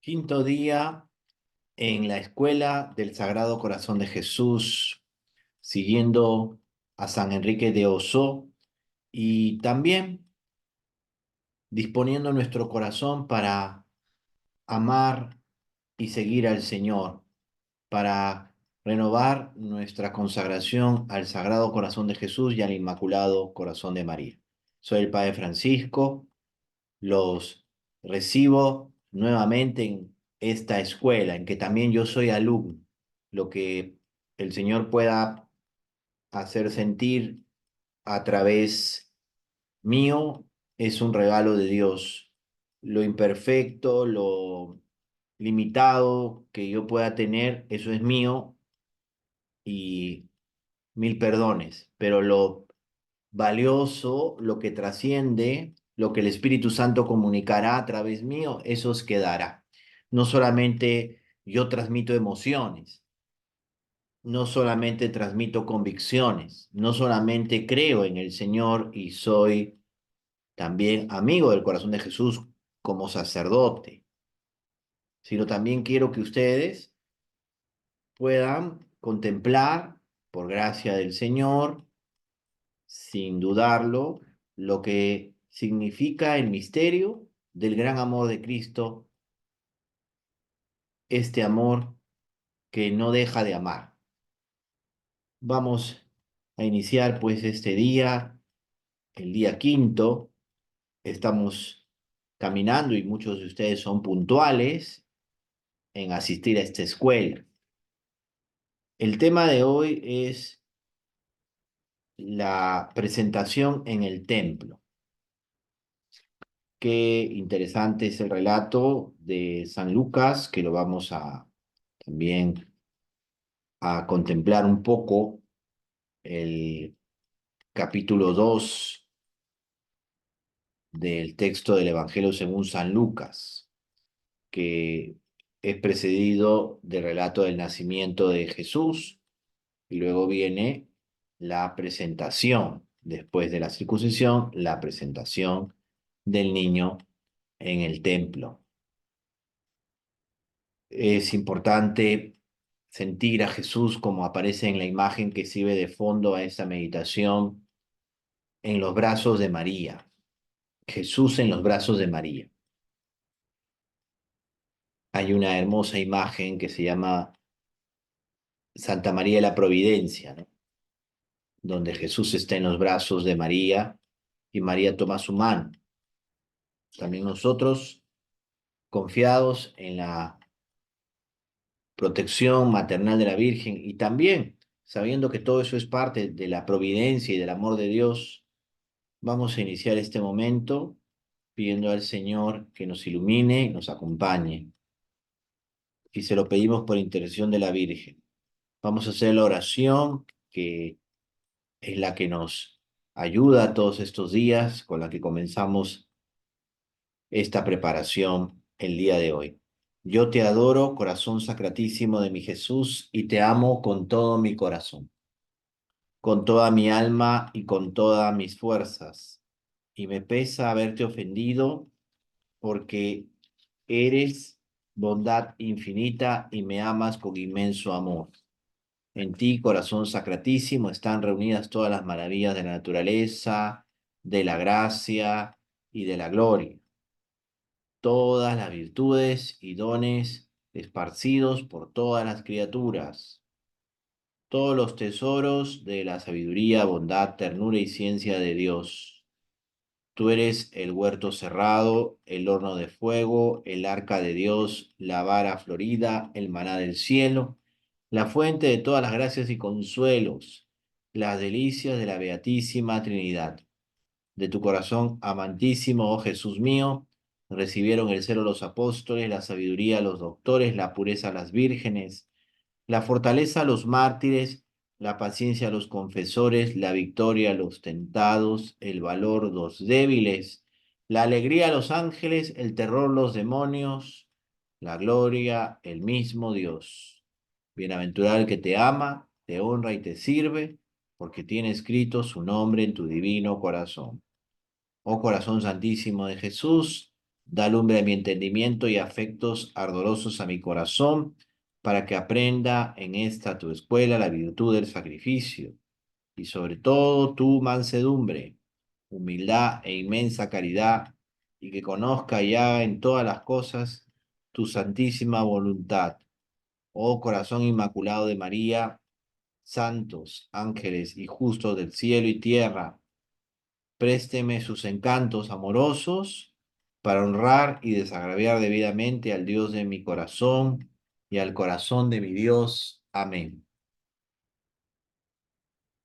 Quinto día en la escuela del Sagrado Corazón de Jesús, siguiendo a San Enrique de Osó y también disponiendo nuestro corazón para amar y seguir al Señor, para renovar nuestra consagración al Sagrado Corazón de Jesús y al Inmaculado Corazón de María. Soy el Padre Francisco. Los recibo nuevamente en esta escuela, en que también yo soy alumno. Lo que el Señor pueda hacer sentir a través mío es un regalo de Dios. Lo imperfecto, lo limitado que yo pueda tener, eso es mío y mil perdones, pero lo valioso, lo que trasciende, lo que el Espíritu Santo comunicará a través mío, eso os quedará. No solamente yo transmito emociones, no solamente transmito convicciones, no solamente creo en el Señor y soy también amigo del corazón de Jesús como sacerdote, sino también quiero que ustedes puedan contemplar, por gracia del Señor, sin dudarlo, lo que significa el misterio del gran amor de Cristo, este amor que no deja de amar. Vamos a iniciar pues este día, el día quinto. Estamos caminando y muchos de ustedes son puntuales en asistir a esta escuela. El tema de hoy es la presentación en el templo. Qué interesante es el relato de San Lucas, que lo vamos a también a contemplar un poco el capítulo 2 del texto del Evangelio según San Lucas, que es precedido del relato del nacimiento de Jesús y luego viene la presentación, después de la circuncisión, la presentación del niño en el templo. Es importante sentir a Jesús como aparece en la imagen que sirve de fondo a esta meditación en los brazos de María. Jesús en los brazos de María. Hay una hermosa imagen que se llama Santa María de la Providencia, ¿no? Donde Jesús está en los brazos de María y María toma su mano. También nosotros, confiados en la protección maternal de la Virgen y también sabiendo que todo eso es parte de la providencia y del amor de Dios, vamos a iniciar este momento pidiendo al Señor que nos ilumine y nos acompañe. Y se lo pedimos por intercesión de la Virgen. Vamos a hacer la oración que es la que nos ayuda todos estos días, con la que comenzamos esta preparación el día de hoy. Yo te adoro, corazón sacratísimo de mi Jesús, y te amo con todo mi corazón, con toda mi alma y con todas mis fuerzas. Y me pesa haberte ofendido porque eres bondad infinita y me amas con inmenso amor. En ti, corazón sacratísimo, están reunidas todas las maravillas de la naturaleza, de la gracia y de la gloria, todas las virtudes y dones esparcidos por todas las criaturas, todos los tesoros de la sabiduría, bondad, ternura y ciencia de Dios. Tú eres el huerto cerrado, el horno de fuego, el arca de Dios, la vara florida, el maná del cielo, la fuente de todas las gracias y consuelos, las delicias de la Beatísima Trinidad. De tu corazón amantísimo, oh Jesús mío, recibieron el celo los apóstoles, la sabiduría los doctores, la pureza las vírgenes, la fortaleza los mártires, la paciencia los confesores, la victoria los tentados, el valor los débiles, la alegría los ángeles, el terror los demonios, la gloria el mismo Dios. Bienaventurado el que te ama, te honra y te sirve, porque tiene escrito su nombre en tu divino corazón. Oh corazón santísimo de Jesús, Da lumbre a mi entendimiento y afectos ardorosos a mi corazón, para que aprenda en esta tu escuela la virtud del sacrificio, y sobre todo tu mansedumbre, humildad e inmensa caridad, y que conozca ya en todas las cosas tu santísima voluntad. Oh corazón inmaculado de María, santos, ángeles y justos del cielo y tierra, présteme sus encantos amorosos para honrar y desagraviar debidamente al Dios de mi corazón y al corazón de mi Dios. Amén.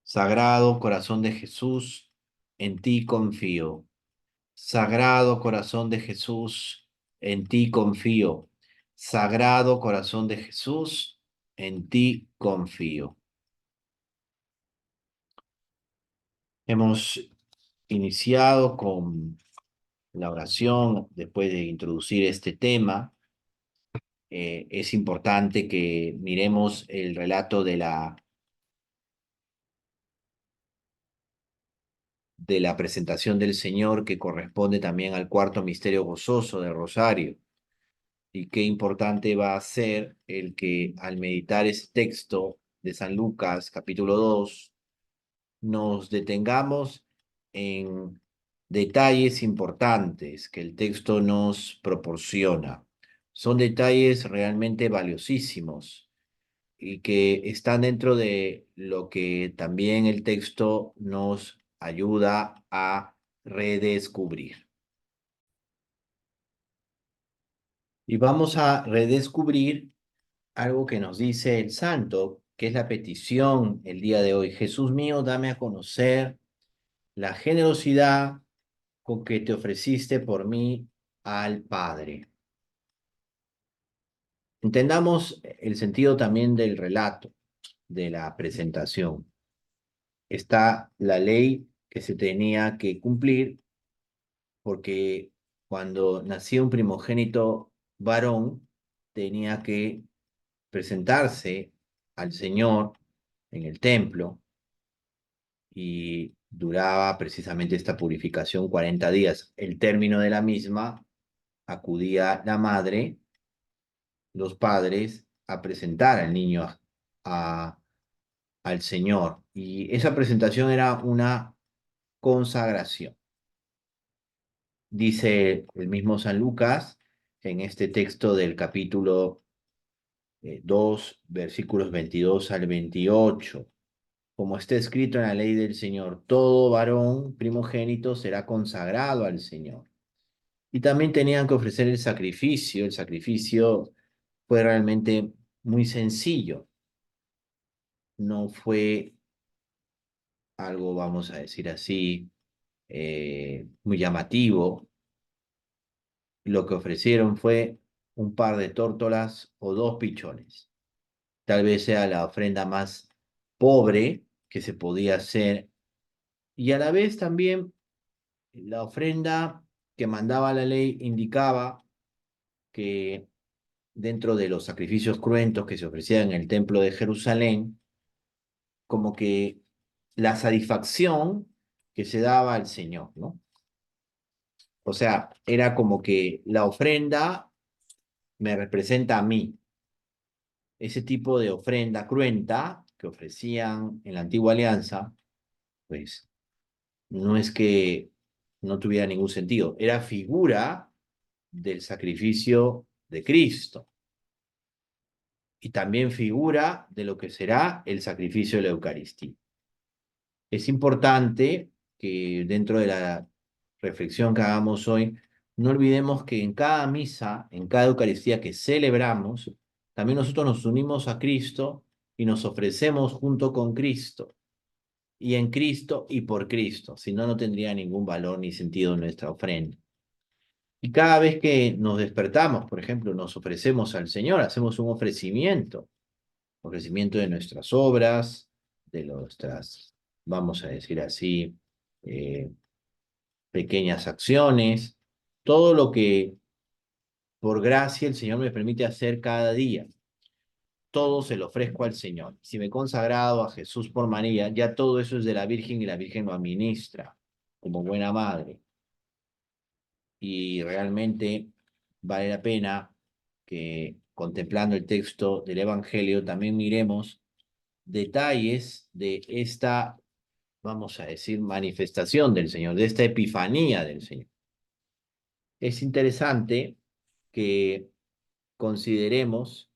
Sagrado corazón de Jesús, en ti confío. Sagrado corazón de Jesús, en ti confío. Sagrado corazón de Jesús, en ti confío. Hemos iniciado con la oración después de introducir este tema. Es importante que miremos el relato de la presentación del Señor, que corresponde también al cuarto misterio gozoso del Rosario. Y qué importante va a ser el que al meditar ese texto de San Lucas, capítulo 2, nos detengamos en detalles importantes que el texto nos proporciona. Son detalles realmente valiosísimos y que están dentro de lo que también el texto nos ayuda a redescubrir. Y vamos a redescubrir algo que nos dice el santo, que es la petición el día de hoy. Jesús mío, dame a conocer la generosidad con que te ofreciste por mí al Padre. Entendamos el sentido también del relato, de la presentación. Está la ley que se tenía que cumplir porque cuando nacía un primogénito varón, tenía que presentarse al Señor en el templo y duraba precisamente esta purificación 40 días. El término de la misma, acudía la madre, los padres, a presentar al niño al Señor. Y esa presentación era una consagración. Dice el mismo San Lucas en este texto del capítulo 2, versículos 22 al 28. Como está escrito en la ley del Señor, todo varón primogénito será consagrado al Señor. Y también tenían que ofrecer el sacrificio. El sacrificio fue realmente muy sencillo. No fue algo, vamos a decir así, muy llamativo. Lo que ofrecieron fue un par de tórtolas o dos pichones. Tal vez sea la ofrenda más pobre que se podía hacer y a la vez también la ofrenda que mandaba la ley indicaba que dentro de los sacrificios cruentos que se ofrecían en el templo de Jerusalén, como que la satisfacción que se daba al Señor, ¿no? O sea, era como que la ofrenda me representa a mí. Ese tipo de ofrenda cruenta que ofrecían en la antigua alianza, pues no es que no tuviera ningún sentido, era figura del sacrificio de Cristo y también figura de lo que será el sacrificio de la Eucaristía. Es importante que dentro de la reflexión que hagamos hoy, no olvidemos que en cada misa, en cada Eucaristía que celebramos, también nosotros nos unimos a Cristo y nos ofrecemos junto con Cristo, y en Cristo y por Cristo, si no, no tendría ningún valor ni sentido nuestra ofrenda. Y cada vez que nos despertamos, por ejemplo, nos ofrecemos al Señor, hacemos un ofrecimiento de nuestras obras, de nuestras, vamos a decir así, eh, pequeñas acciones, todo lo que por gracia el Señor me permite hacer cada día. Todo se lo ofrezco al Señor. Si me he consagrado a Jesús por María, ya todo eso es de la Virgen y la Virgen lo administra como buena madre. y realmente vale la pena que contemplando el texto del Evangelio también miremos detalles de esta, vamos a decir, manifestación del Señor, de esta epifanía del Señor. Es interesante que consideremos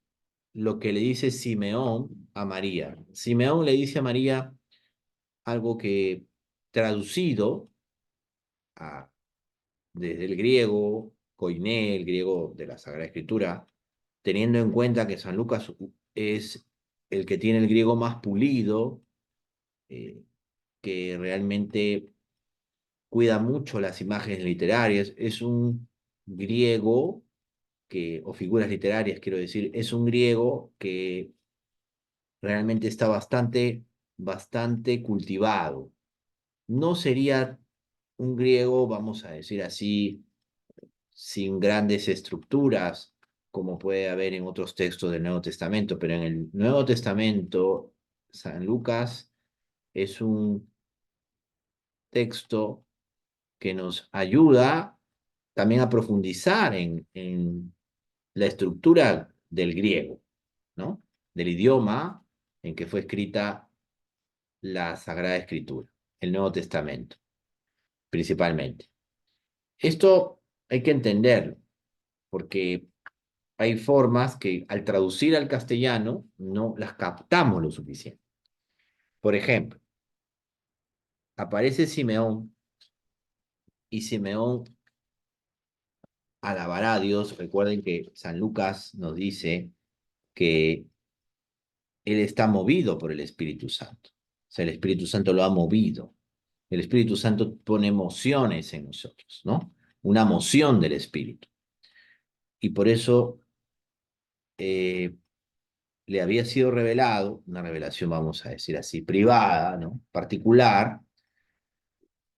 lo que le dice Simeón a María. Simeón le dice a María algo que traducido a, desde el griego, koiné, el griego de la Sagrada Escritura, teniendo en cuenta que San Lucas es el que tiene el griego más pulido, eh, que realmente cuida mucho las imágenes literarias, es un griego que, o figuras literarias, quiero decir, es un griego que realmente está bastante cultivado. No sería un griego, vamos a decir así, sin grandes estructuras, como puede haber en otros textos del Nuevo Testamento, pero en el Nuevo Testamento, San Lucas es un texto que nos ayuda también a profundizar en la estructura del griego, ¿no? Del idioma en que fue escrita la Sagrada Escritura, el Nuevo Testamento, principalmente. Esto hay que entenderlo, porque hay formas que al traducir al castellano no las captamos lo suficiente. Por ejemplo, aparece Simeón y Simeón alabará a Dios. Recuerden que San Lucas nos dice que él está movido por el Espíritu Santo. O sea, el Espíritu Santo lo ha movido. El Espíritu Santo pone emociones en nosotros, ¿no? Una moción del Espíritu. Y por eso eh, le había sido revelado, una revelación, vamos a decir así, privada, ¿no? Particular,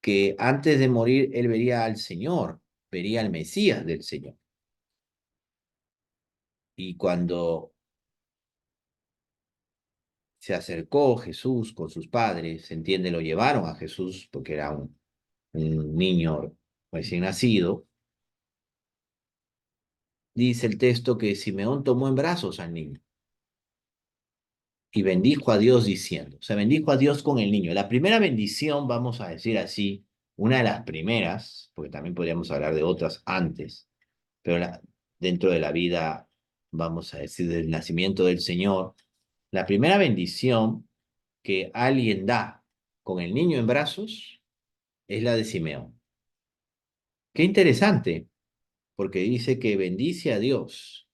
que antes de morir él vería al Señor, vería al Mesías del Señor. Y cuando se acercó Jesús con sus padres, se entiende, lo llevaron a Jesús porque era un niño recién nacido, dice el texto que Simeón tomó en brazos al niño y bendijo a Dios diciendo, o sea, bendijo a Dios con el niño. La primera bendición, vamos a decir así, una de las primeras, porque también podríamos hablar de otras antes, pero dentro de la vida, vamos a decir, del nacimiento del Señor, la primera bendición que alguien da con el niño en brazos es la de Simeón. Qué interesante, porque dice que bendice a Dios.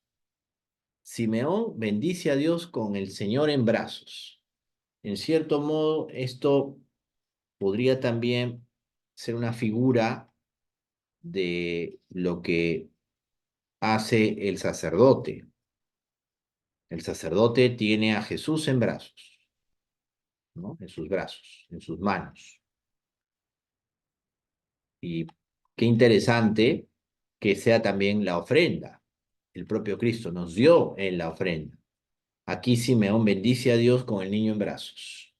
Simeón bendice a Dios con el Señor en brazos. En cierto modo, esto podría también ser una figura de lo que hace el sacerdote. El sacerdote tiene a Jesús en brazos, ¿no? En sus brazos, en sus manos. Y qué interesante que sea también la ofrenda. El propio Cristo nos dio en la ofrenda. Aquí Simeón bendice a Dios con el niño en brazos.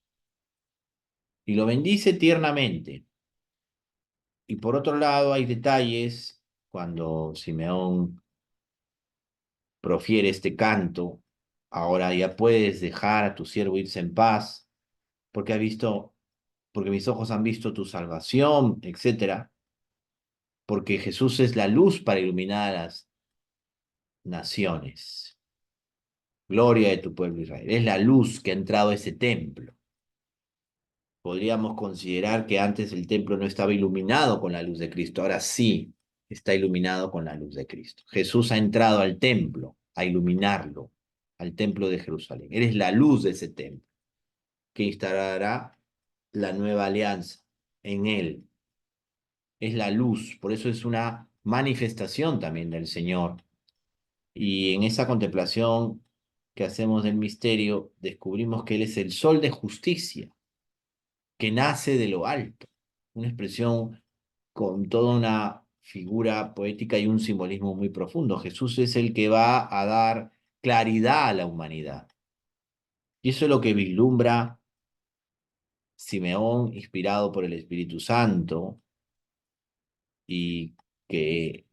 Y lo bendice tiernamente. Y por otro lado, hay detalles cuando Simeón profiere este canto. Ahora ya puedes dejar a tu siervo irse en paz, porque ha visto, porque mis ojos han visto tu salvación, etcétera. Porque Jesús es la luz para iluminar a las naciones. Gloria de tu pueblo Israel. Es la luz que ha entrado a ese templo. Podríamos considerar que antes el templo no estaba iluminado con la luz de Cristo, ahora sí está iluminado con la luz de Cristo. Jesús ha entrado al templo a iluminarlo, al templo de Jerusalén. Eres la luz de ese templo que instalará la nueva alianza en él. Es la luz, por eso es una manifestación también del Señor. Y en esa contemplación que hacemos del misterio, descubrimos que Él es el sol de justicia que nace de lo alto, una expresión con toda una figura poética y un simbolismo muy profundo. Jesús es el que va a dar claridad a la humanidad. Y eso es lo que vislumbra Simeón, inspirado por el Espíritu Santo, y que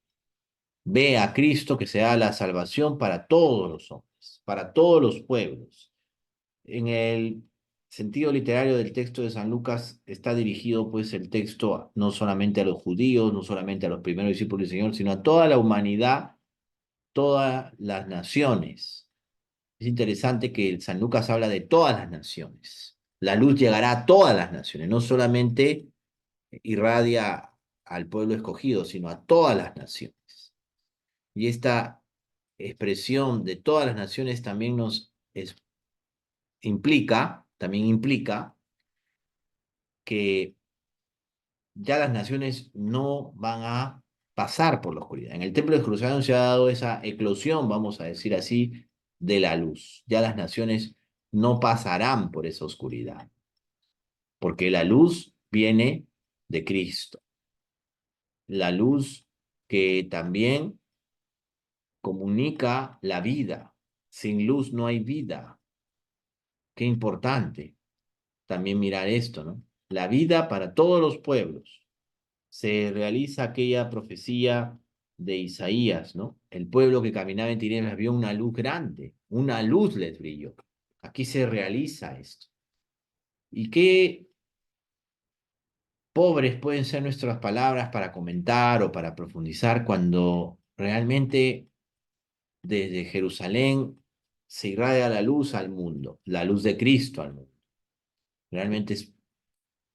ve a Cristo que se da la salvación para todos los hombres, para todos los pueblos. En el sentido literario del texto de San Lucas está dirigido pues el texto no solamente a los judíos, no solamente a los primeros discípulos del Señor, sino a toda la humanidad, todas las naciones. Es interesante que San Lucas habla de todas las naciones. La luz llegará a todas las naciones, no solamente irradia al pueblo escogido, sino a todas las naciones. Y esta expresión de todas las naciones también también implica que ya las naciones no van a pasar por la oscuridad. En el templo de Jerusalén se ha dado esa eclosión, vamos a decir así, de la luz. Ya las naciones no pasarán por esa oscuridad, porque la luz viene de Cristo. La luz que también comunica la vida. Sin luz no hay vida. Qué importante también mirar esto, ¿no? La vida para todos los pueblos. Se realiza aquella profecía de Isaías, ¿no? El pueblo que caminaba en tinieblas vio una luz grande, una luz les brilló. Aquí se realiza esto. Y qué pobres pueden ser nuestras palabras para comentar o para profundizar cuando realmente desde Jerusalén se irradia la luz al mundo, la luz de Cristo al mundo. Realmente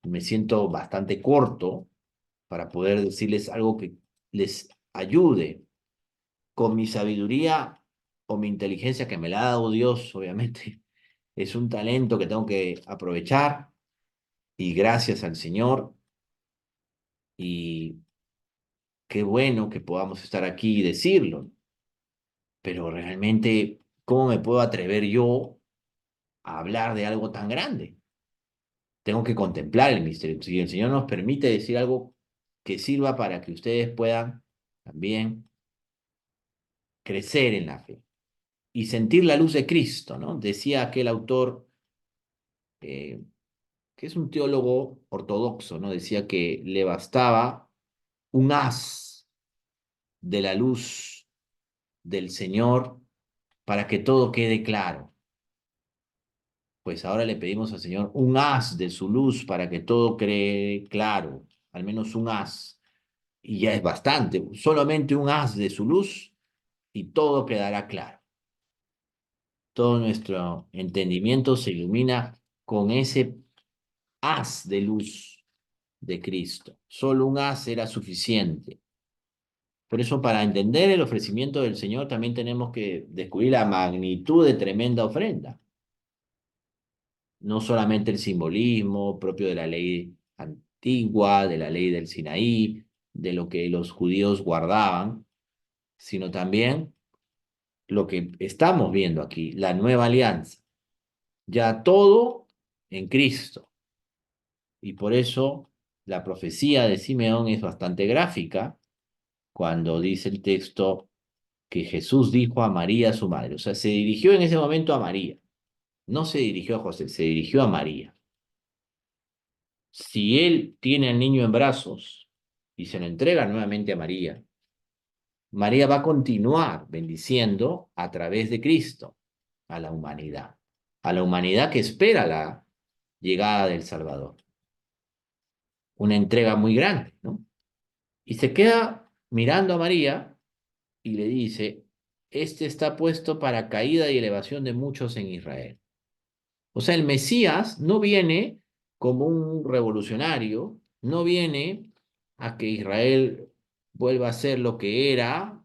me siento bastante corto para poder decirles algo que les ayude con mi sabiduría o mi inteligencia que me la ha dado Dios, obviamente. Es un talento que tengo que aprovechar y gracias al Señor. Y qué bueno que podamos estar aquí y decirlo. Pero realmente, ¿cómo me puedo atrever yo a hablar de algo tan grande? Tengo que contemplar el misterio. Si el Señor nos permite decir algo que sirva para que ustedes puedan también crecer en la fe y sentir la luz de Cristo, ¿no? Decía aquel autor, eh, que es un teólogo ortodoxo, ¿no? Decía que le bastaba un haz de la luz del Señor para que todo quede claro. Pues ahora le pedimos al Señor un haz de su luz para que todo quede claro, al menos un haz. Y ya es bastante, solamente un haz de su luz y todo quedará claro. Todo nuestro entendimiento se ilumina con ese haz de luz de Cristo. Solo un haz era suficiente. Por eso, para entender el ofrecimiento del Señor, también tenemos que descubrir la magnitud de tremenda ofrenda. No solamente el simbolismo propio de la ley antigua, de la ley del Sinaí, de lo que los judíos guardaban, sino también lo que estamos viendo aquí, la nueva alianza. Ya todo en Cristo. Y por eso la profecía de Simeón es bastante gráfica cuando dice el texto que Jesús dijo a María, su madre. O sea, se dirigió en ese momento a María. No se dirigió a José, se dirigió a María. Si él tiene al niño en brazos y se lo entrega nuevamente a María, María va a continuar bendiciendo a través de Cristo a la humanidad que espera la llegada del Salvador. Una entrega muy grande, ¿no? Y se queda mirando a María y le dice, este está puesto para caída y elevación de muchos en Israel. O sea, el Mesías no viene como un revolucionario, no viene a que Israel vuelva a ser lo que era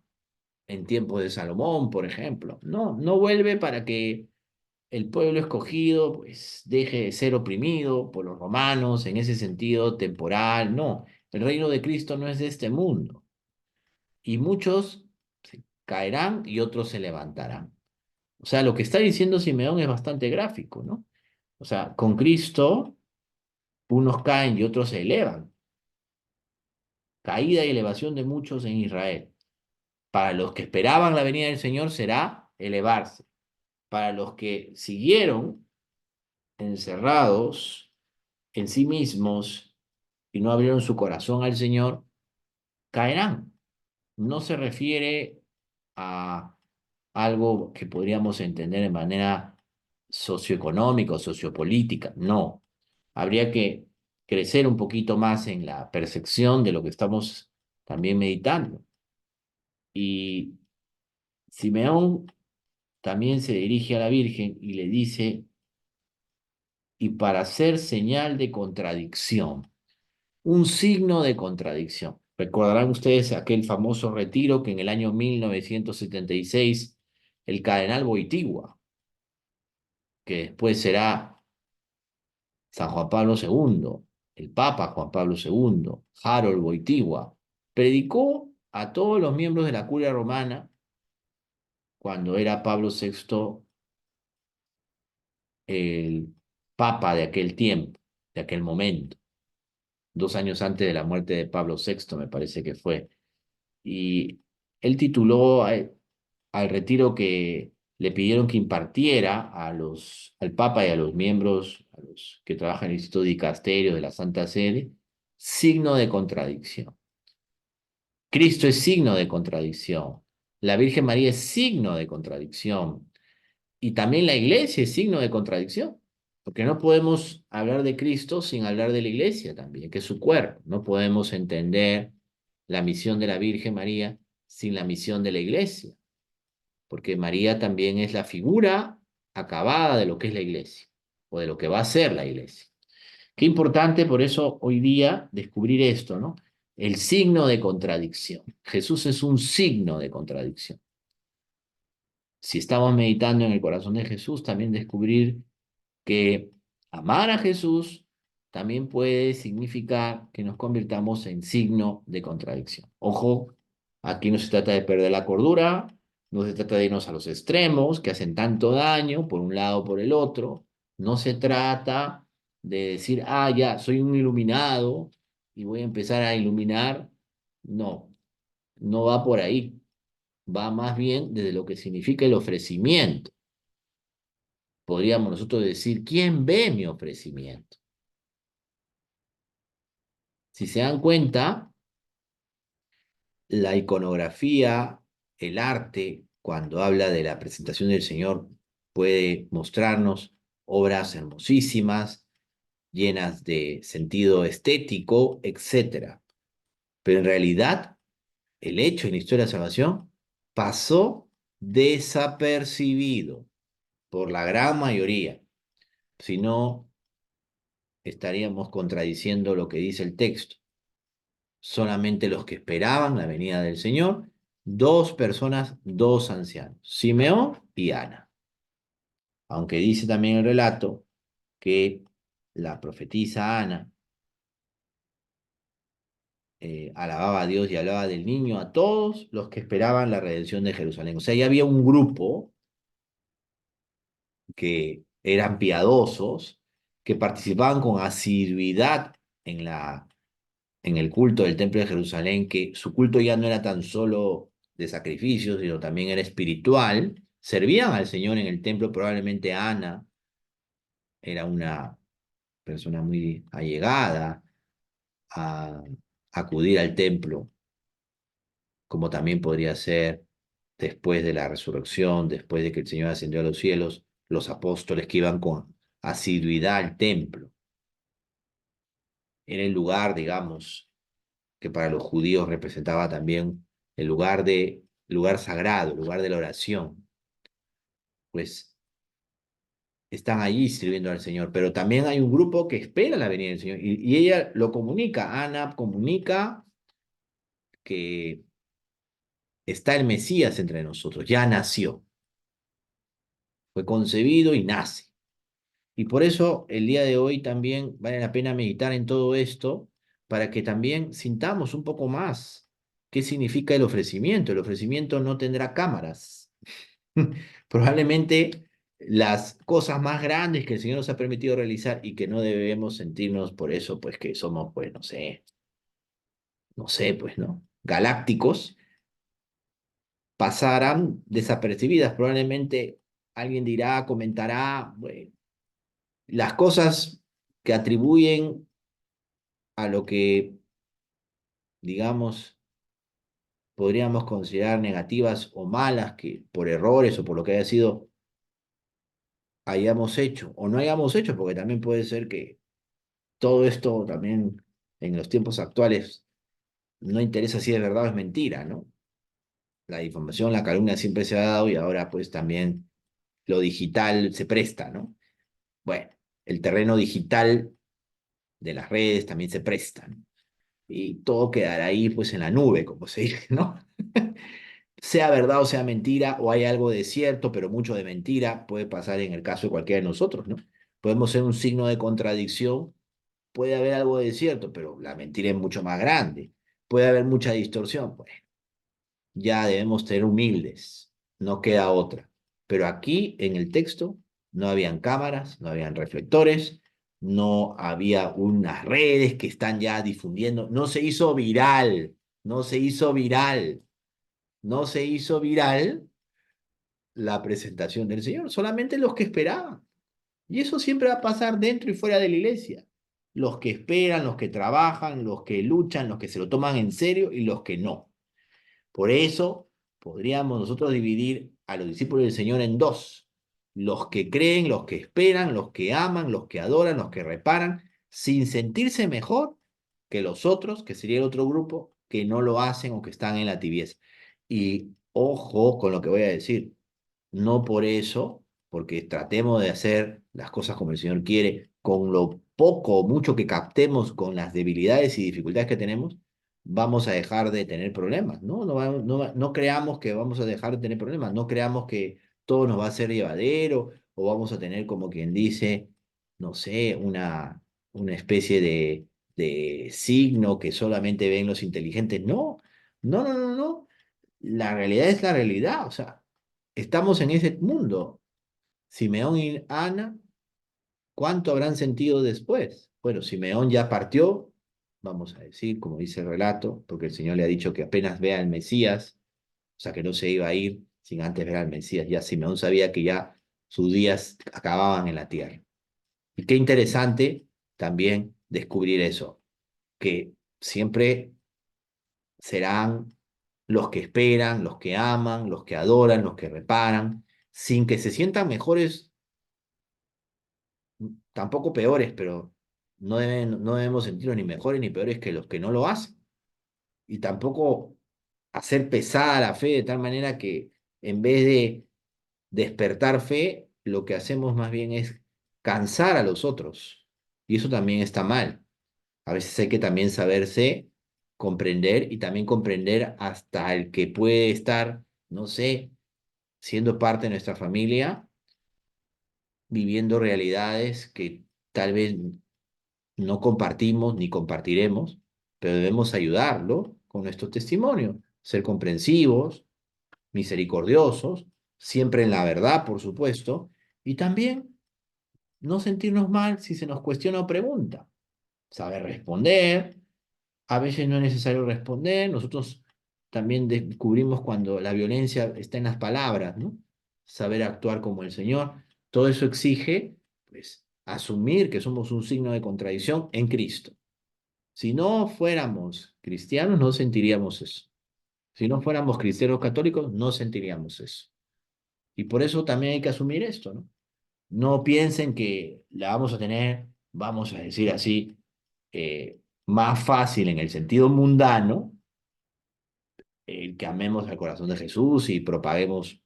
en tiempos de Salomón, por ejemplo. No, no vuelve para que el pueblo escogido pues deje de ser oprimido por los romanos en ese sentido temporal. No, el reino de Cristo no es de este mundo. Y muchos caerán y otros se levantarán. O sea, lo que está diciendo Simeón es bastante gráfico, ¿no? O sea, con Cristo unos caen y otros se elevan. Caída y elevación de muchos en Israel. Para los que esperaban la venida del Señor será elevarse. Para los que siguieron encerrados en sí mismos y no abrieron su corazón al Señor, caerán. no se refiere a algo que podríamos entender de manera socioeconómica o sociopolítica, no. Habría que crecer un poquito más en la percepción de lo que estamos también meditando. Y Simeón también se dirige a la Virgen y le dice, y para hacer señal de contradicción, un signo de contradicción. Recordarán ustedes aquel famoso retiro que en el año 1976 el cardenal Wojtyła, que después será San Juan Pablo II, el Papa Juan Pablo II, Harold Wojtyła, predicó a todos los miembros de la curia romana cuando era Pablo VI el Papa de aquel tiempo, de aquel momento, 2 años antes de la muerte de Pablo VI, me parece que fue. Y él tituló al retiro que le pidieron que impartiera al Papa y a los miembros, a los que trabajan en el Instituto Dicasterio de la Santa Sede, signo de contradicción. Cristo es signo de contradicción. La Virgen María es signo de contradicción. Y también la iglesia es signo de contradicción. Porque no podemos hablar de Cristo sin hablar de la iglesia también, que es su cuerpo. No podemos entender la misión de la Virgen María sin la misión de la iglesia. Porque María también es la figura acabada de lo que es la iglesia o de lo que va a ser la iglesia. Qué importante por eso hoy día descubrir esto, ¿no? El signo de contradicción. Jesús es un signo de contradicción. Si estamos meditando en el corazón de Jesús, también descubrir que amar a Jesús también puede significar que nos convirtamos en signo de contradicción. Ojo, aquí no se trata de perder la cordura, no se trata de irnos a los extremos que hacen tanto daño por un lado o por el otro, no se trata de decir, ah, ya, soy un iluminado y voy a empezar a iluminar. No, no va por ahí, va más bien desde lo que significa el ofrecimiento. Podríamos nosotros decir, ¿quién ve mi ofrecimiento? Si se dan cuenta, la iconografía, el arte, cuando habla de la presentación del Señor, puede mostrarnos obras hermosísimas, llenas de sentido estético, etc. Pero en realidad, el hecho en la historia de la salvación pasó desapercibido por la gran mayoría. Si no, estaríamos contradiciendo lo que dice el texto. Solamente los que esperaban la venida del Señor, 2 personas, 2 ancianos, Simeón y Ana. Aunque dice también el relato que la profetisa Ana alababa a Dios y hablaba del niño a todos los que esperaban la redención de Jerusalén. O sea, ya había un grupo que eran piadosos, que participaban con asiduidad en el culto del Templo de Jerusalén, que su culto ya no era tan solo de sacrificios, sino también era espiritual, servían al Señor en el templo. Probablemente Ana era una persona muy allegada a acudir al templo, como también podría ser después de la resurrección, después de que el Señor ascendió a los cielos, los apóstoles que iban con asiduidad al templo. Era el lugar, digamos, que para los judíos representaba también el lugar sagrado, el lugar de la oración. Pues están allí sirviendo al Señor, pero también hay un grupo que espera la venida del Señor y ella lo comunica. Ana comunica que está el Mesías entre nosotros, ya nació, fue concebido y nace. Y por eso el día de hoy también vale la pena meditar en todo esto para que también sintamos un poco más qué significa el ofrecimiento. El ofrecimiento no tendrá cámaras. Probablemente las cosas más grandes que el Señor nos ha permitido realizar y que no debemos sentirnos por eso, pues que somos, pues, no sé, pues, ¿no? Galácticos, pasarán desapercibidas. Probablemente alguien dirá, comentará, bueno, las cosas que atribuyen a lo que, digamos, podríamos considerar negativas o malas que por errores o por lo que haya sido hayamos hecho o no hayamos hecho, porque también puede ser que todo esto también en los tiempos actuales no interesa si es verdad o es mentira, ¿no? La difamación, la calumnia siempre se ha dado y ahora pues también lo digital se presta, ¿no? Bueno, el terreno digital de las redes también se presta, ¿no? Y todo quedará ahí pues en la nube, como se dice, ¿no? Sea verdad o sea mentira, o hay algo de cierto, pero mucho de mentira, puede pasar en el caso de cualquiera de nosotros, ¿no? Podemos ser un signo de contradicción, puede haber algo de cierto, pero la mentira es mucho más grande, puede haber mucha distorsión, pues ya debemos ser humildes, no queda otra. Pero aquí en el texto no habían cámaras, no habían reflectores, no había unas redes que están ya difundiendo, no se hizo viral, no se hizo viral, no se hizo viral la presentación del Señor, solamente los que esperaban. Y eso siempre va a pasar dentro y fuera de la iglesia. Los que esperan, los que trabajan, los que luchan, los que se lo toman en serio y los que no. Por eso podríamos nosotros dividir a los discípulos del Señor en dos. Los que creen, los que esperan, los que aman, los que adoran, los que reparan, sin sentirse mejor que los otros, que sería el otro grupo, que no lo hacen o que están en la tibieza. Y ojo con lo que voy a decir. No por eso, porque tratemos de hacer las cosas como el Señor quiere, con lo poco o mucho que captemos con las debilidades y dificultades que tenemos, vamos a dejar de tener problemas, ¿no? No creamos que vamos a dejar de tener problemas, no creamos que todo nos va a ser llevadero o vamos a tener como quien dice, no sé, una especie de signo que solamente ven los inteligentes. No, no, no, no, no. La realidad es la realidad, o sea, estamos en ese mundo. Simeón y Ana, ¿cuánto habrán sentido después? Bueno, Simeón ya partió, vamos a decir, como dice el relato, porque el Señor le ha dicho que apenas vea al Mesías, o sea, que no se iba a ir sin antes ver al Mesías. Ya Simeón sabía que ya sus días acababan en la tierra. Y qué interesante también descubrir eso, que siempre serán los que esperan, los que aman, los que adoran, los que reparan, sin que se sientan mejores, tampoco peores, pero no debemos sentirnos ni mejores ni peores que los que no lo hacen. Y tampoco hacer pesada la fe de tal manera que en vez de despertar fe, lo que hacemos más bien es cansar a los otros. Y eso también está mal. A veces hay que también saberse comprender y también comprender hasta el que puede estar, no sé, siendo parte de nuestra familia, viviendo realidades que tal vez no compartimos ni compartiremos, pero debemos ayudarlo con nuestro testimonio, ser comprensivos, misericordiosos, siempre en la verdad, por supuesto, y también no sentirnos mal si se nos cuestiona o pregunta, saber responder. A veces no es necesario responder, nosotros también descubrimos cuando la violencia está en las palabras, ¿no? Saber actuar como el Señor. Todo eso exige, pues, asumir que somos un signo de contradicción en Cristo. Si no fuéramos cristianos, no sentiríamos eso. Si no fuéramos cristianos católicos, no sentiríamos eso. Y por eso también hay que asumir esto, ¿no? No piensen que la vamos a tener, vamos a decir así, más fácil en el sentido mundano, que amemos al corazón de Jesús y propaguemos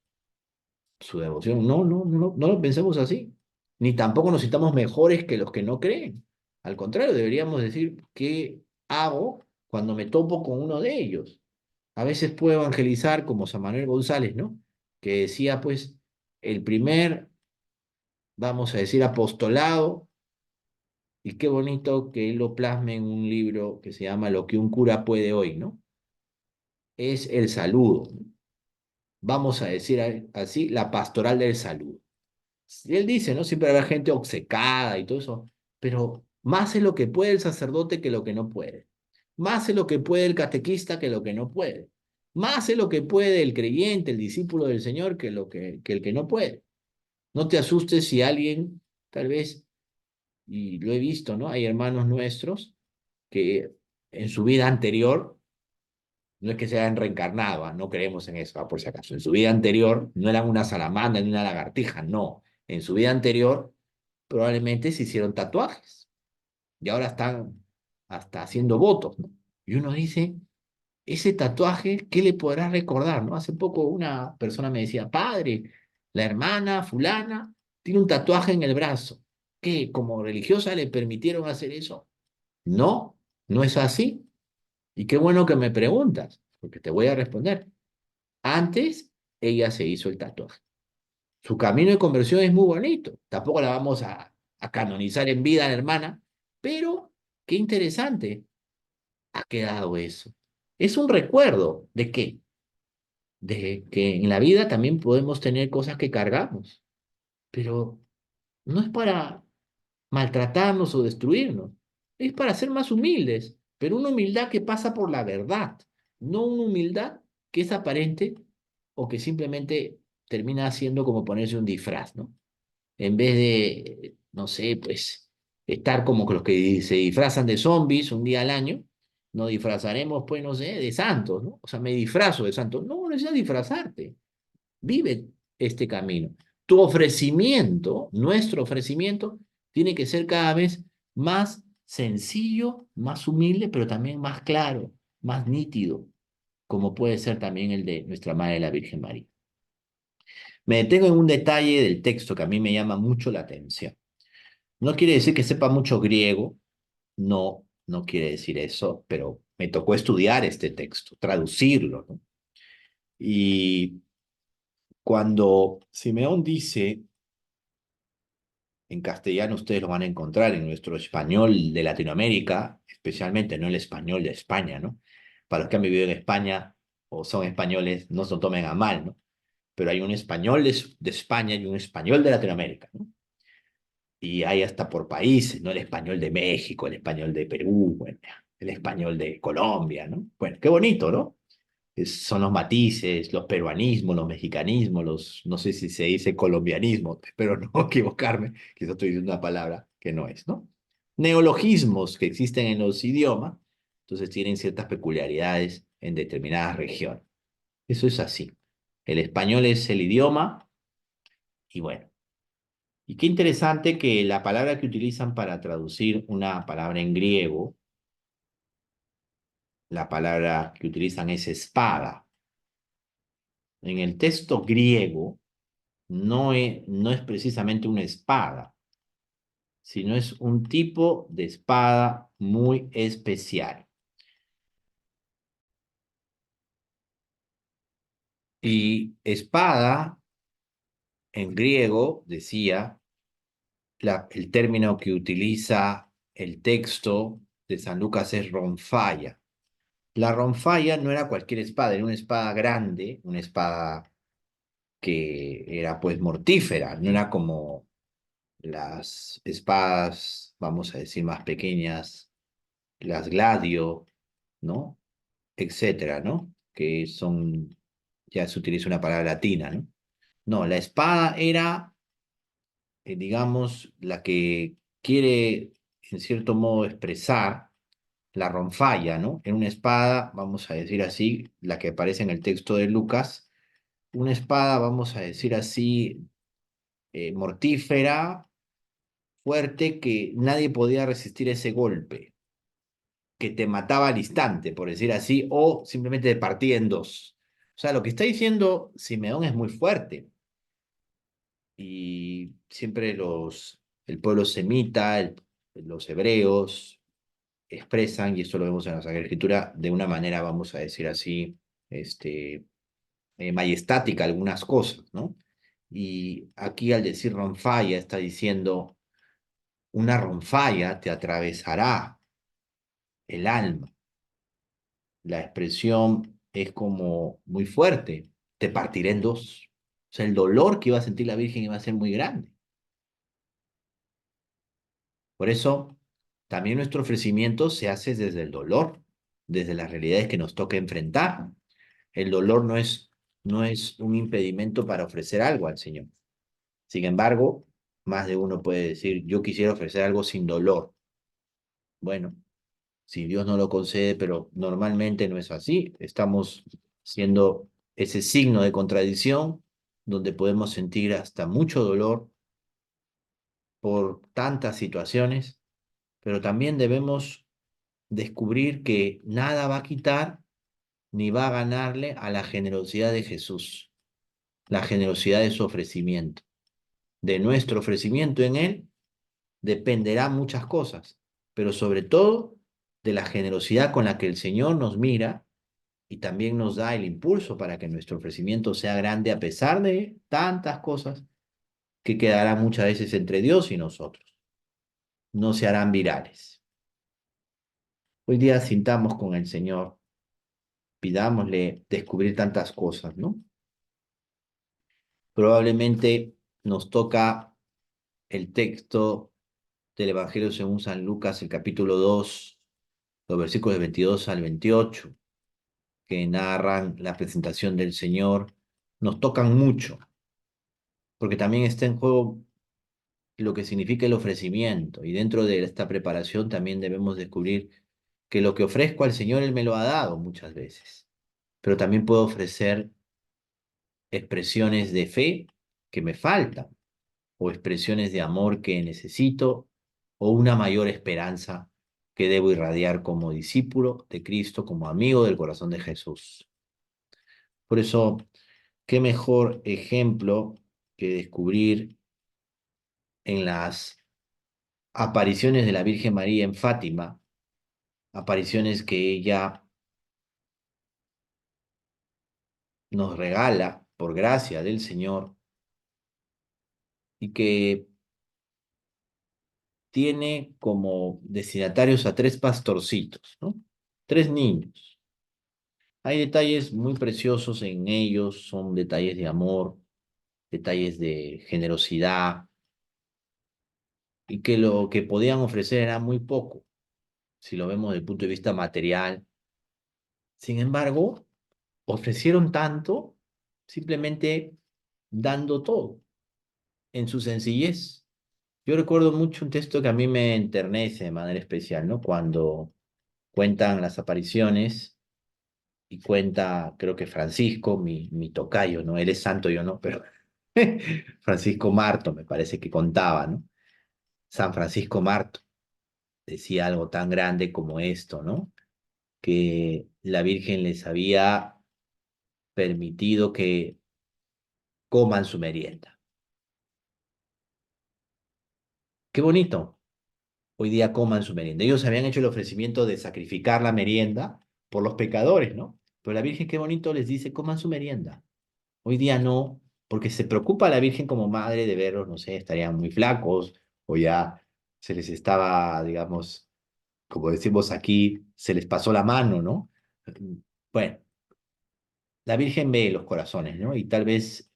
su devoción. No, no, no, no lo pensemos así. Ni tampoco nos sintamos mejores que los que no creen. Al contrario, deberíamos decir, ¿qué hago cuando me topo con uno de ellos? A veces puedo evangelizar como San Manuel González, ¿no? Que decía, pues, el primer, vamos a decir, apostolado, y qué bonito que él lo plasme en un libro que se llama Lo que un cura puede hoy, ¿no? Es el saludo, ¿no? Vamos a decir así, la pastoral del saludo. Y él dice, ¿no? Siempre habrá gente obcecada y todo eso, pero más es lo que puede el sacerdote que lo que no puede. Más es lo que puede el catequista que lo que no puede. Más es lo que puede el creyente, el discípulo del Señor, que el que no puede. No te asustes si alguien, tal vez, y lo he visto, ¿no? Hay hermanos nuestros que en su vida anterior no es que se hayan reencarnado, ¿ah? No creemos en eso, ¿ah? Por si acaso. En su vida anterior no eran una salamandra ni una lagartija, no. En su vida anterior probablemente se hicieron tatuajes y ahora están hasta haciendo votos, ¿no? Y uno dice, ese tatuaje, ¿qué le podrá recordar, no? Hace poco una persona me decía, padre, la hermana fulana tiene un tatuaje en el brazo. ¿Qué? ¿Como religiosa le permitieron hacer eso? No, no es así. Y qué bueno que me preguntas, porque te voy a responder. Antes, ella se hizo el tatuaje. Su camino de conversión es muy bonito. Tampoco la vamos a canonizar en vida, la hermana, pero qué interesante ha quedado eso. Es un recuerdo de qué, de que en la vida también podemos tener cosas que cargamos, pero no es para maltratarnos o destruirnos, es para ser más humildes, pero una humildad que pasa por la verdad, no una humildad que es aparente o que simplemente termina siendo como ponerse un disfraz, ¿no? En vez de, no sé, pues, estar como que los que se disfrazan de zombies un día al año, nos disfrazaremos, pues, no sé, de santos, ¿no? O sea, me disfrazo de santos. No necesitas disfrazarte. Vive este camino. Tu ofrecimiento, nuestro ofrecimiento, tiene que ser cada vez más sencillo, más humilde, pero también más claro, más nítido, como puede ser también el de nuestra Madre la Virgen María. Me detengo en un detalle del texto que a mí me llama mucho la atención. No quiere decir que sepa mucho griego, no, no quiere decir eso, pero me tocó estudiar este texto, traducirlo, ¿no? Y cuando Simeón dice, en castellano ustedes lo van a encontrar en nuestro español de Latinoamérica, especialmente no el español de España, ¿no? Para los que han vivido en España o son españoles, no se lo tomen a mal, ¿no? Pero hay un español de España y un español de Latinoamérica, ¿no? Y hay hasta por países, ¿no? El español de México, el español de Perú, bueno, el español de Colombia, ¿no? Bueno, qué bonito, ¿no? Son los matices, los peruanismos, los mexicanismos, no sé si se dice colombianismo, espero no equivocarme, quizás estoy diciendo una palabra que no es, ¿no? Neologismos que existen en los idiomas, entonces tienen ciertas peculiaridades en determinadas regiones. Eso es así. El español es el idioma y bueno, y qué interesante que la palabra que utilizan para traducir una palabra en griego, la palabra que utilizan es espada. En el texto griego no es precisamente una espada, sino es un tipo de espada muy especial. Y espada en griego, decía, el término que utiliza el texto de San Lucas es ronfalla. La ronfalla no era cualquier espada, era una espada grande, una espada que era pues mortífera, no era como las espadas, vamos a decir, más pequeñas, las gladio, ¿no? Etcétera, ¿no? Que son, ya se utiliza una palabra latina, ¿no? No, la espada era, digamos, la que quiere, en cierto modo, expresar la ronfalla, ¿no? En una espada, vamos a decir así, la que aparece en el texto de Lucas, una espada, vamos a decir así, mortífera, fuerte, que nadie podía resistir ese golpe, que te mataba al instante, por decir así, o simplemente te partía en dos. O sea, lo que está diciendo Simeón es muy fuerte y siempre el pueblo semita, los hebreos, expresan, y esto lo vemos en la Sagrada Escritura, de una manera, vamos a decir así, este, majestática algunas cosas, ¿no? Y aquí al decir ronfalla está diciendo, una ronfalla te atravesará el alma. La expresión es como muy fuerte, te partiré en dos. O sea, el dolor que iba a sentir la Virgen iba a ser muy grande. Por eso, también nuestro ofrecimiento se hace desde el dolor, desde las realidades que nos toca enfrentar. El dolor no es un impedimento para ofrecer algo al Señor. Sin embargo, más de uno puede decir, yo quisiera ofrecer algo sin dolor. Bueno, si Dios no lo concede, pero normalmente no es así. Estamos siendo ese signo de contradicción donde podemos sentir hasta mucho dolor por tantas situaciones, pero también debemos descubrir que nada va a quitar ni va a ganarle a la generosidad de Jesús, la generosidad de su ofrecimiento. De nuestro ofrecimiento en Él dependerá muchas cosas, pero sobre todo de la generosidad con la que el Señor nos mira y también nos da el impulso para que nuestro ofrecimiento sea grande a pesar de tantas cosas que quedarán muchas veces entre Dios y nosotros. No se harán virales. Hoy día sintamos con el Señor, pidámosle descubrir tantas cosas, ¿no? Probablemente nos toca el texto del Evangelio según San Lucas, el capítulo 2, los versículos de 22 al 28, que narran la presentación del Señor, nos tocan mucho, porque también está en juego lo que significa el ofrecimiento, y dentro de esta preparación también debemos descubrir que lo que ofrezco al Señor, Él me lo ha dado muchas veces, pero también puedo ofrecer expresiones de fe que me faltan, o expresiones de amor que necesito, o una mayor esperanza que debo irradiar como discípulo de Cristo, como amigo del corazón de Jesús. Por eso, qué mejor ejemplo que descubrir en las apariciones de la Virgen María en Fátima, apariciones que ella nos regala por gracia del Señor y que tiene como destinatarios a tres pastorcitos, ¿no? Tres niños. Hay detalles muy preciosos en ellos, son detalles de amor, detalles de generosidad, y que lo que podían ofrecer era muy poco, si lo vemos desde el punto de vista material. Sin embargo, ofrecieron tanto simplemente dando todo en su sencillez. Yo recuerdo mucho un texto que a mí me enternece de manera especial, ¿no? Cuando cuentan las apariciones y cuenta, creo que Francisco, mi tocayo, ¿no? Él es santo, yo no, pero Francisco Marto me parece que contaba, ¿no? San Francisco Marto decía algo tan grande como esto, ¿no? Que la Virgen les había permitido que coman su merienda. Qué bonito, hoy día coman su merienda. Ellos habían hecho el ofrecimiento de sacrificar la merienda por los pecadores, ¿no? Pero la Virgen, qué bonito, les dice, coman su merienda. Hoy día no, porque se preocupa la Virgen como madre de verlos, no sé, estarían muy flacos o ya se les estaba, digamos, como decimos aquí, se les pasó la mano, ¿no? Bueno, la Virgen ve los corazones, ¿no? Y tal vez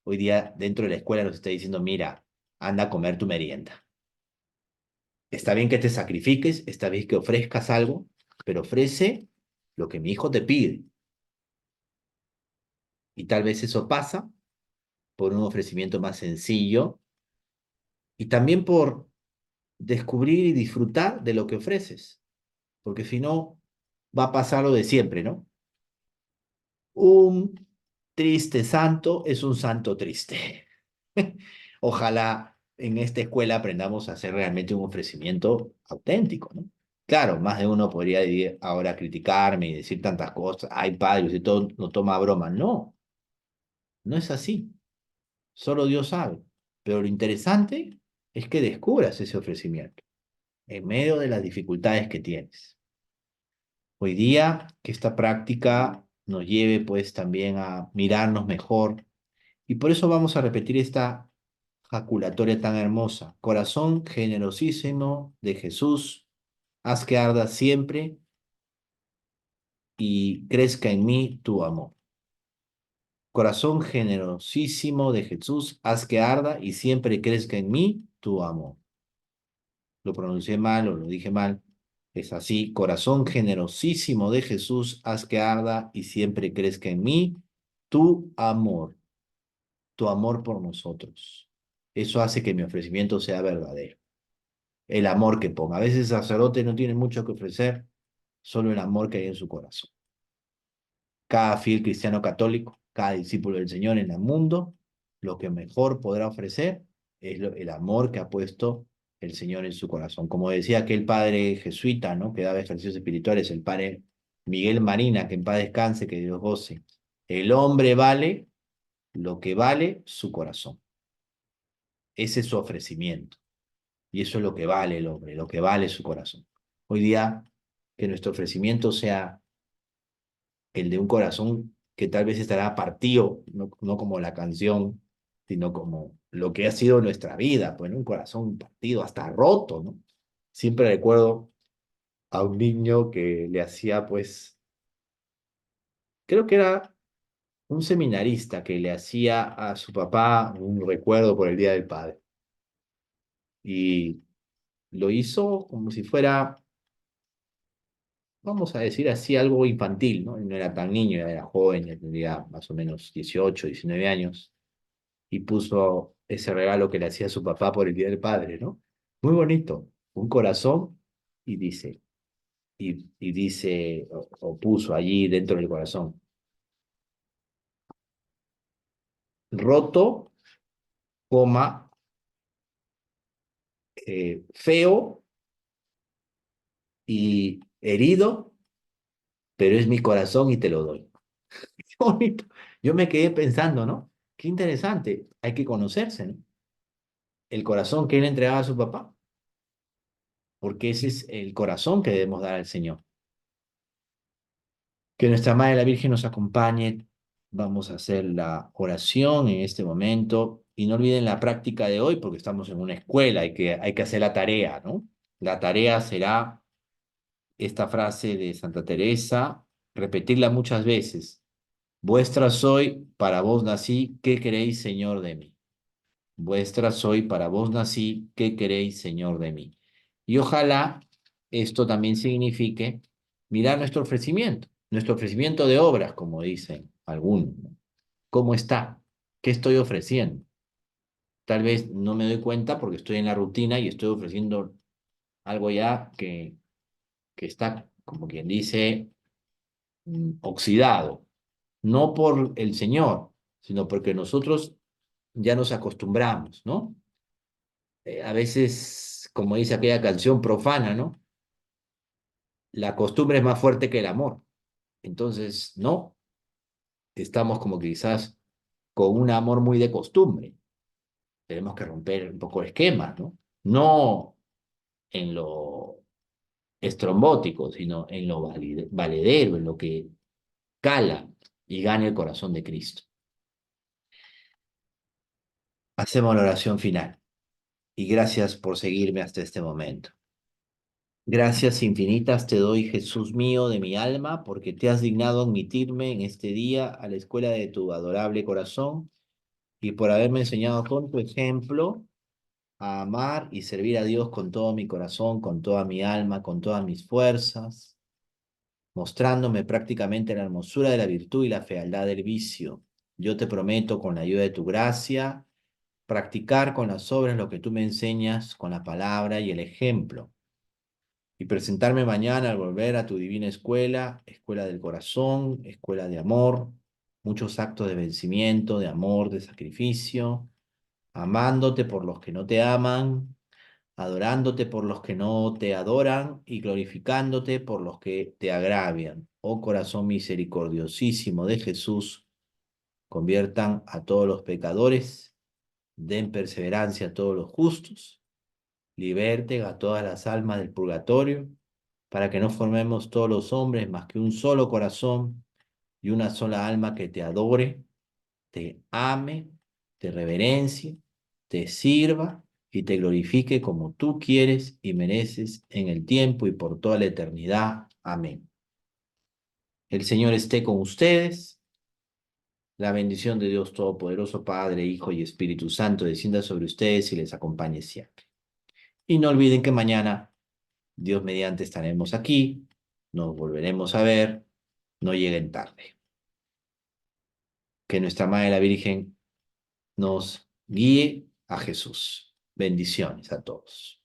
hoy día dentro de la escuela nos está diciendo, mira, anda a comer tu merienda. Está bien que te sacrifiques, está bien que ofrezcas algo, pero ofrece lo que mi hijo te pide. Y tal vez eso pasa por un ofrecimiento más sencillo y también por descubrir y disfrutar de lo que ofreces, porque si no, va a pasar lo de siempre, ¿no? Un triste santo es un santo triste. Ojalá en esta escuela aprendamos a hacer realmente un ofrecimiento auténtico, ¿no? Claro, más de uno podría ahora criticarme y decir tantas cosas, ay padre, usted todo lo toma a broma. No, no es así. Solo Dios sabe. Pero lo interesante es que descubras ese ofrecimiento en medio de las dificultades que tienes. Hoy día, que esta práctica nos lleve pues también a mirarnos mejor. Y por eso vamos a repetir esta jaculatoria tan hermosa. Corazón generosísimo de Jesús, haz que arda siempre y crezca en mí tu amor. Corazón generosísimo de Jesús, haz que arda y siempre crezca en mí tu amor. Lo pronuncié mal o lo dije mal. Es así, corazón generosísimo de Jesús, haz que arda y siempre crezca en mí tu amor por nosotros. Eso hace que mi ofrecimiento sea verdadero. el amor que ponga. A veces el sacerdote no tiene mucho que ofrecer, solo el amor que hay en su corazón. Cada fiel cristiano católico, cada discípulo del Señor en el mundo, lo que mejor podrá ofrecer es el amor que ha puesto el Señor en su corazón. Como decía aquel padre jesuita, ¿no? Que daba ejercicios espirituales, el padre Miguel Marina, que en paz descanse, que Dios goce. El hombre vale lo que vale su corazón. Ese es su ofrecimiento. Y eso es lo que vale el hombre, lo que vale su corazón. Hoy día, que nuestro ofrecimiento sea el de un corazón que tal vez estará partido, no como la canción, sino como lo que ha sido nuestra vida, pues, ¿no? Un corazón partido, hasta roto, ¿no? Siempre recuerdo a un niño que le hacía, pues, creo que era un seminarista que le hacía a su papá un recuerdo por el Día del Padre. Y lo hizo como si fuera, vamos a decir así, algo infantil, ¿no? No era tan niño, ya era joven, ya tendría más o menos 18, 19 años. Y puso ese regalo que le hacía a su papá por el Día del Padre, ¿no? Muy bonito, un corazón, y dice, y dice, o puso allí dentro del corazón, roto, coma, feo y herido, pero es mi corazón y te lo doy. Qué bonito. Yo me quedé pensando, ¿no? Qué interesante, hay que conocerse, ¿no? El corazón que él entregaba a su papá, porque ese es el corazón que debemos dar al Señor. Que nuestra Madre la Virgen nos acompañe. Vamos a hacer la oración en este momento y no olviden la práctica de hoy porque estamos en una escuela, hay que hacer la tarea, ¿no? La tarea será esta frase de Santa Teresa, repetirla muchas veces. Vuestra soy, para vos nací, ¿qué queréis, Señor, de mí? Vuestra soy, para vos nací, ¿qué queréis, Señor, de mí? Y ojalá esto también signifique mirar nuestro ofrecimiento de obras, como dicen algunos, ¿no? ¿Cómo está? ¿Qué estoy ofreciendo? Tal vez no me doy cuenta porque estoy en la rutina y estoy ofreciendo algo ya que está, como quien dice, oxidado, no por el Señor, sino porque nosotros ya nos acostumbramos, ¿no? A veces, como dice aquella canción profana, ¿no? La costumbre es más fuerte que el amor. Entonces, no, estamos como que quizás con un amor muy de costumbre. Tenemos que romper un poco esquemas, ¿no? No en lo estrombótico, sino en lo valedero, en lo que cala y gana el corazón de Cristo. Hacemos la oración final y gracias por seguirme hasta este momento. Gracias infinitas te doy, Jesús mío, de mi alma, porque te has dignado admitirme en este día a la escuela de tu adorable corazón y por haberme enseñado con tu ejemplo a amar y servir a Dios con todo mi corazón, con toda mi alma, con todas mis fuerzas, mostrándome prácticamente la hermosura de la virtud y la fealdad del vicio. Yo te prometo, con la ayuda de tu gracia, practicar con las obras lo que tú me enseñas con la palabra y el ejemplo y presentarme mañana al volver a tu divina escuela, escuela del corazón, escuela de amor, muchos actos de vencimiento, de amor, de sacrificio, amándote por los que no te aman, adorándote por los que no te adoran y glorificándote por los que te agravian. Oh corazón misericordiosísimo de Jesús, conviertan a todos los pecadores, den perseverancia a todos los justos, liberten a todas las almas del purgatorio, para que no formemos todos los hombres más que un solo corazón y una sola alma que te adore, te ame, te reverencie, te sirva y te glorifique como tú quieres y mereces en el tiempo y por toda la eternidad. Amén. El Señor esté con ustedes. La bendición de Dios Todopoderoso, Padre, Hijo y Espíritu Santo, descienda sobre ustedes y les acompañe siempre. Y no olviden que mañana, Dios mediante, estaremos aquí. Nos volveremos a ver. No lleguen tarde. Que nuestra Madre la Virgen nos guíe a Jesús. Bendiciones a todos.